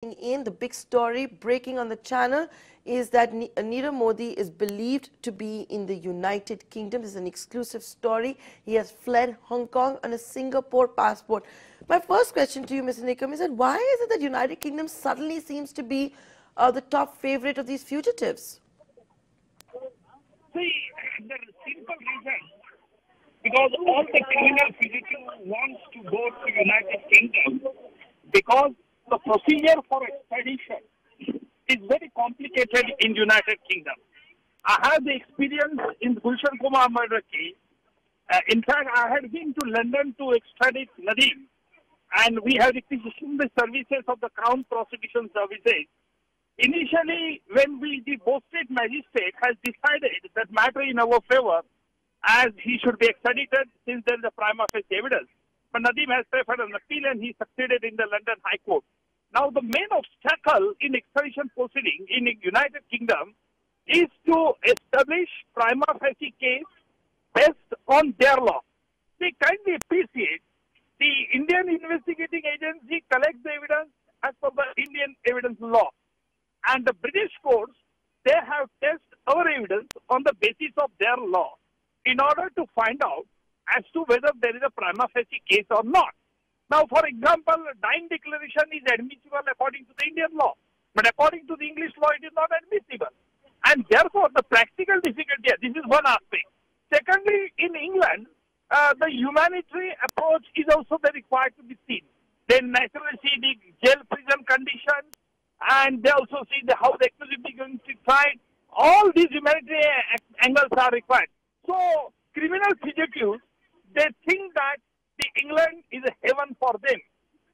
in the big story breaking on the channel is that Nirav Modi is believed to be in the United Kingdom. This is an exclusive story. He has fled Hong Kong on a Singapore passport. My first question to you, Mr. Nikam, is that why is it that United Kingdom suddenly seems to be the top favorite of these fugitives? See, the simple reason, because all the criminal fugitives wants to go to United Kingdom because the procedure for extradition is very complicated in United Kingdom. I have the experience in Gulshan Kumar murder case. In fact, I had been to London to extradite Nadeem, and we have requisitioned the services of the Crown Prosecution Services. Initially, when the Bow State Magistrate has decided that matter in our favor, as he should be extradited since there is a prima facie evidence. But Nadeem has preferred an appeal and he succeeded in the London High Court. Now, the main obstacle in extradition proceeding in the United Kingdom is to establish prima facie case based on their law. They kindly appreciate the Indian investigating agency collects the evidence as per the Indian evidence law. And the British courts, they have tested our evidence on the basis of their law in order to find out as to whether there is a prima facie case or not. Now, for example, dying declaration is admissible according to the Indian law, but according to the English law, it is not admissible. And therefore, the practical difficulty, this is one aspect. Secondly, in England, the humanitarian approach is also very required to be seen. They naturally see the jail prison conditions, and they also see how the accused is going to be tried. All these humanitarian angles are required. So, criminal fugitives, they think that the England is a heaven for them.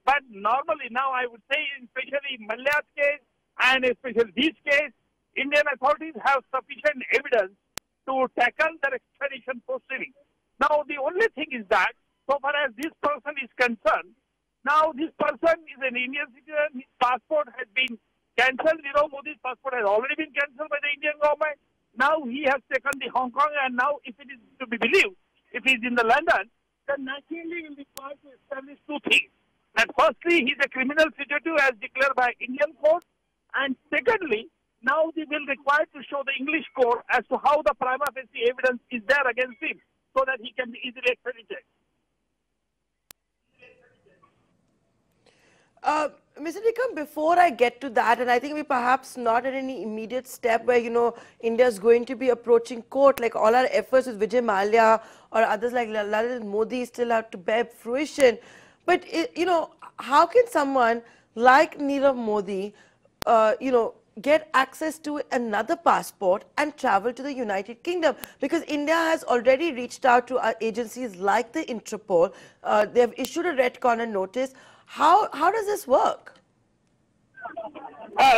But normally now I would say, especially Malya's case and especially this case, Indian authorities have sufficient evidence to tackle their extradition proceedings. Now the only thing is that, so far as this person is concerned, now this person is an Indian citizen, his passport has been cancelled. Nirav Modi's passport has already been cancelled by the Indian government. Now he has taken the Hong Kong, and now if it is to be believed, if he is in the London, then naturally will be required to establish two things. That firstly, he is a criminal fugitive as declared by Indian court, and secondly, now they will require to show the English court as to how the prima facie evidence is there against him, so that he can be easily extradited. Mr. Nikam, before I get to that, and I think we're perhaps not at any immediate step where, India is going to be approaching court, like all our efforts with Vijay Mallya or others like Nirav Modi still have to bear fruition. But, how can someone like Nirav Modi, get access to another passport and travel to the United Kingdom? Because India has already reached out to agencies like the Interpol. They have issued a red corner notice. How does this work?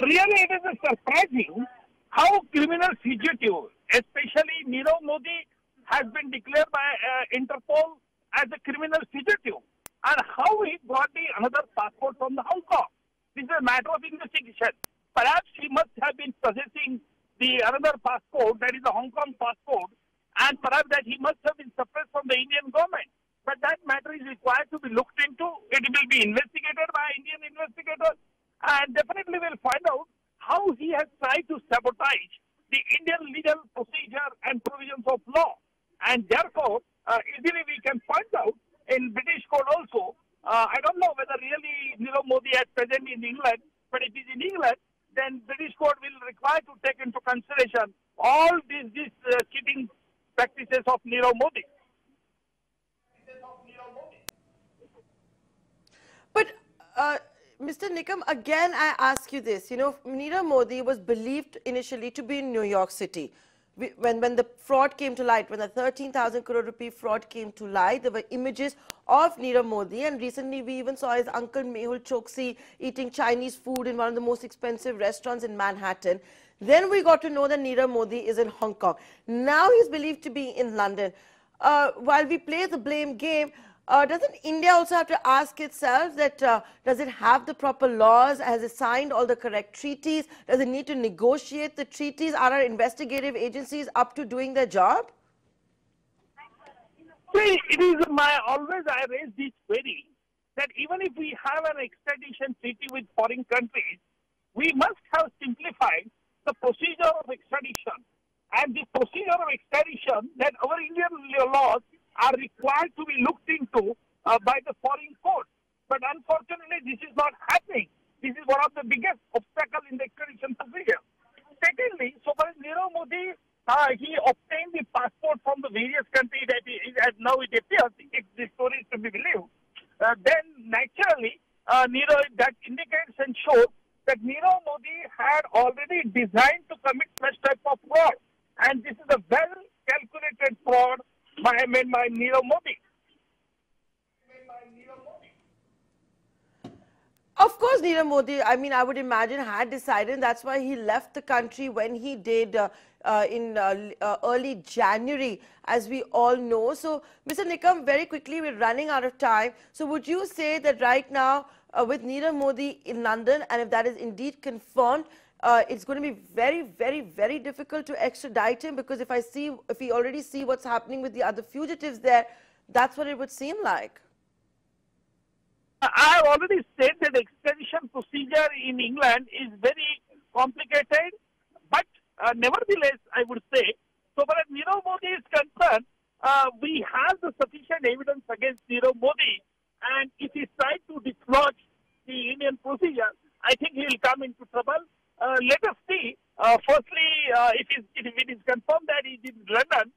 Really, it is surprising how criminal fugitive, especially Nirav Modi, has been declared by Interpol as a criminal fugitive, and how he got another passport from the Hong Kong. This is a matter of investigation. Perhaps he must have been possessing the another passport, that is the Hong Kong passport, and perhaps that he must have been suppressed from the Indian government. But that matter is required to be looked into. It will be investigated by Indian investigators, and definitely will find out how he has tried to sabotage the Indian legal procedure and provisions of law. And therefore, easily we can find out in British court also. I don't know whether really Nirav Modi is present in England, but if he's in England, then British court will require to take into consideration all these cheating practices of Nirav Modi. But, Mr. Nikam, again, I ask you this. Nirav Modi was believed initially to be in New York City. When the fraud came to light, when the 13,000 crore rupee fraud came to light, there were images of Nirav Modi, and recently we even saw his uncle Mehul Choksi eating Chinese food in one of the most expensive restaurants in Manhattan. Then we got to know that Nirav Modi is in Hong Kong. Now he's believed to be in London. While we play the blame game, doesn't India also have to ask itself that does it have the proper laws? Has it signed all the correct treaties? Does it need to negotiate the treaties? Are our investigative agencies up to doing their job? See, it is always I raise this query that even if we have an extradition treaty with foreign countries, we must have simplified the procedure of extradition. And the procedure of extradition that our Indian laws are required to be looked into by the foreign courts. But unfortunately, this is not happening. This is one of the biggest obstacles in the extradition procedure. Secondly, so far as Nirav Modi, he obtained the passport from the various countries that now it appears, if the story is to be believed, then naturally, that indicates and shows that Nirav Modi had already designed to commit such type of fraud. And this is a well-calculated fraud made by Nirav Modi. Of course, Nirav Modi, I mean, I would imagine, had decided, and that's why he left the country when he did in early January, as we all know. So, Mr. Nikam, very quickly, we're running out of time. So, would you say that right now, with Nirav Modi in London, and if that is indeed confirmed, it's going to be very, very, very difficult to extradite him, because if we already see what's happening with the other fugitives there, that's what it would seem like. I have already said that the extradition procedure in England is very complicated, but nevertheless, I would say, so far as Nirav Modi is concerned, we have the sufficient evidence against Nirav Modi, and if he tries to dislodge the Indian procedure, I think he will come into trouble. Let us see. Firstly, if it is confirmed that he is in London,